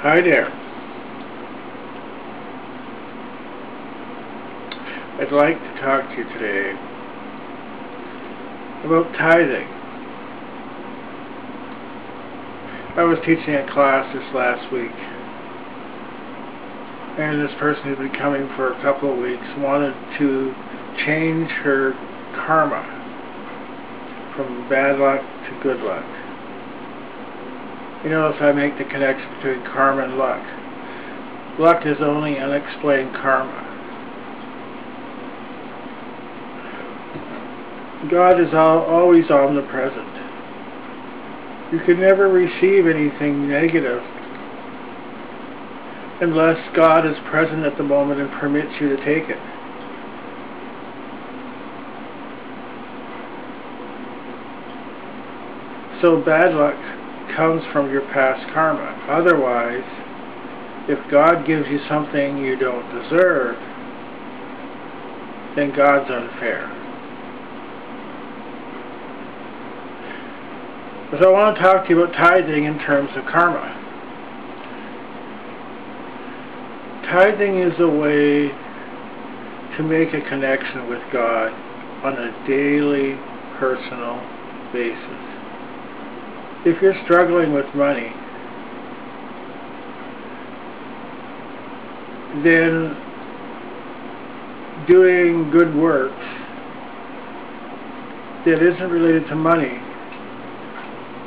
Hi there. I'd like to talk to you today about tithing. I was teaching a class this last week, and this person who'd been coming for a couple of weeks wanted to change her karma from bad luck to good luck. You notice I make the connection between karma and luck. Luck is only unexplained karma. God is always omnipresent. You can never receive anything negative unless God is present at the moment and permits you to take it. So bad luck comes from your past karma. Otherwise, if God gives you something you don't deserve, then God's unfair. So I want to talk to you about tithing in terms of karma. Tithing is a way to make a connection with God on a daily, personal basis. If you're struggling with money, then doing good works that isn't related to money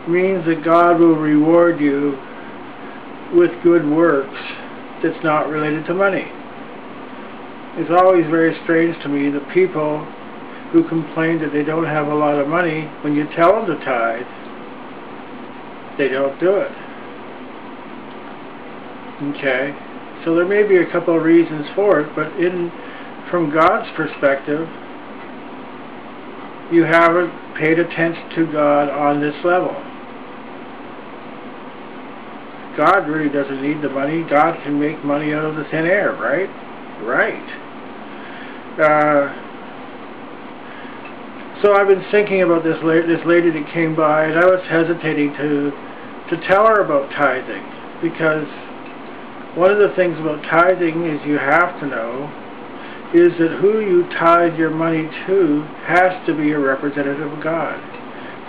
means that God will reward you with good works that's not related to money. It's always very strange to me that people who complain that they don't have a lot of money, when you tell them to tithe, they don't do it. Okay? So there may be a couple of reasons for it, but from God's perspective, you haven't paid attention to God on this level. God really doesn't need the money. God can make money out of the thin air, right? Right. So I've been thinking about this lady that came by, and I was hesitating to tell her about tithing, because one of the things about tithing is you have to know is that who you tithe your money to has to be a representative of God.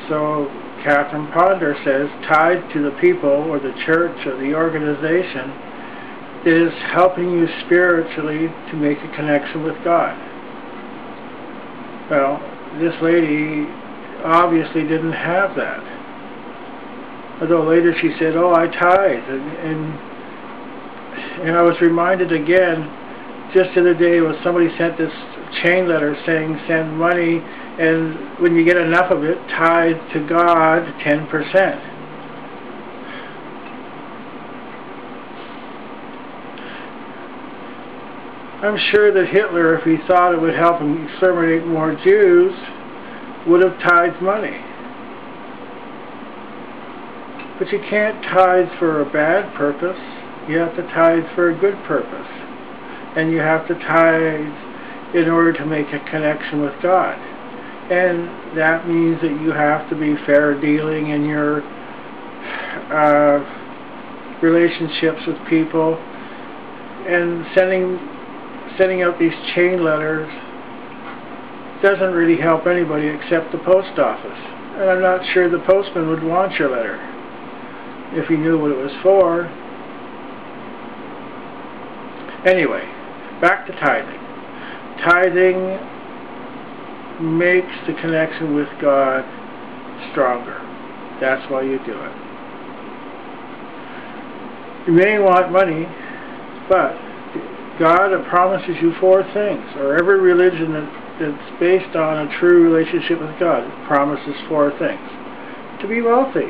So Catherine Ponder says, tithe to the people or the church or the organization that is helping you spiritually to make a connection with God. Well, this lady obviously didn't have that. Although later she said, oh, I tithe. And I was reminded again, just the other day, when somebody sent this chain letter saying, send money, and when you get enough of it, tithe to God 10%. I'm sure that Hitler, if he thought it would help him exterminate more Jews, would have tithed money. But you can't tithe for a bad purpose. You have to tithe for a good purpose. And you have to tithe in order to make a connection with God. And that means that you have to be fair dealing in your relationships with people. And sending out these chain letters doesn't really help anybody except the post office. And I'm not sure the postman would want your letter if he knew what it was for. Anyway, back to tithing. Tithing makes the connection with God stronger. That's why you do it. You may want money, but God promises you 4 things, or every religion that's based on a true relationship with God promises 4 things. To be wealthy.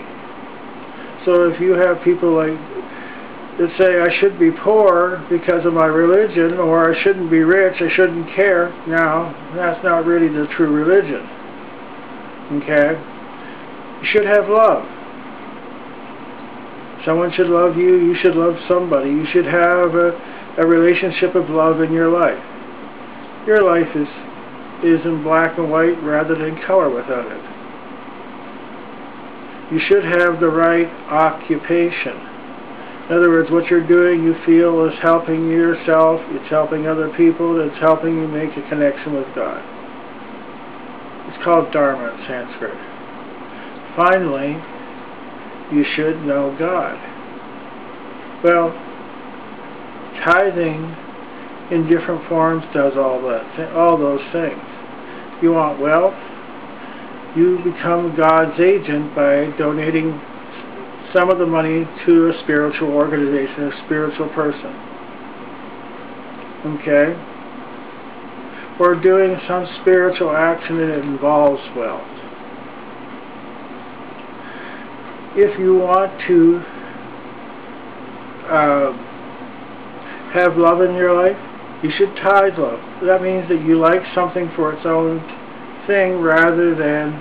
So if you have people that say, I should be poor because of my religion, or I shouldn't be rich, I shouldn't care, now, that's not really the true religion. Okay? You should have love. Someone should love you, you should love somebody. You should have a relationship of love in your life. Your life is in black and white rather than color without it. You should have the right occupation. In other words, what you're doing you feel is helping yourself, it's helping other people, it's helping you make a connection with God. It's called Dharma in Sanskrit. Finally, you should know God. Well, tithing in different forms does all those things. You want wealth, you become God's agent by donating some of the money to a spiritual organization, a spiritual person. Okay? Or doing some spiritual action that involves wealth. If you want to have love in your life, you should tithe love. That means that you like something for its own thing rather than,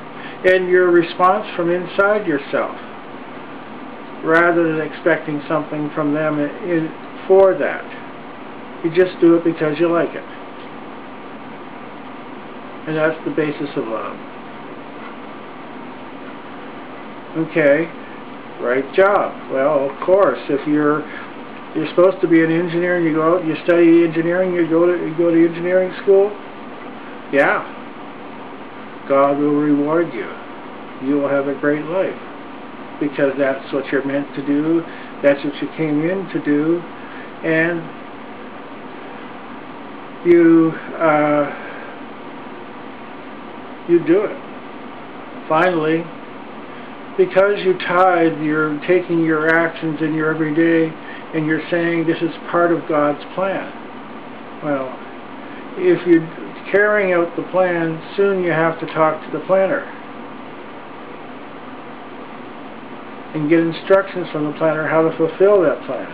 and your response from inside yourself, rather than expecting something from them for that. You just do it because you like it. And that's the basis of love. Okay, right job. Well, of course, if you're supposed to be an engineer and you go out and you study engineering, you go to engineering school, yeah, God will reward you. You will have a great life. Because that's what you're meant to do, that's what you came in to do, and you do it. Finally, because you tithe, you're taking your actions in your everyday and you're saying this is part of God's plan. Well, if you're carrying out the plan, soon you have to talk to the planner and get instructions from the planner how to fulfill that plan.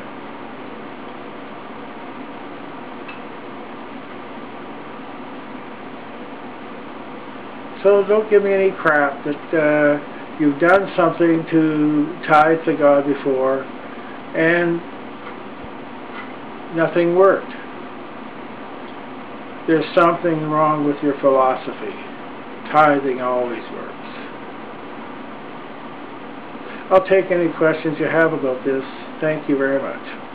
So don't give me any crap that you've done something to tithe to God before and nothing worked. There's something wrong with your philosophy. Tithing always works. I'll take any questions you have about this. Thank you very much.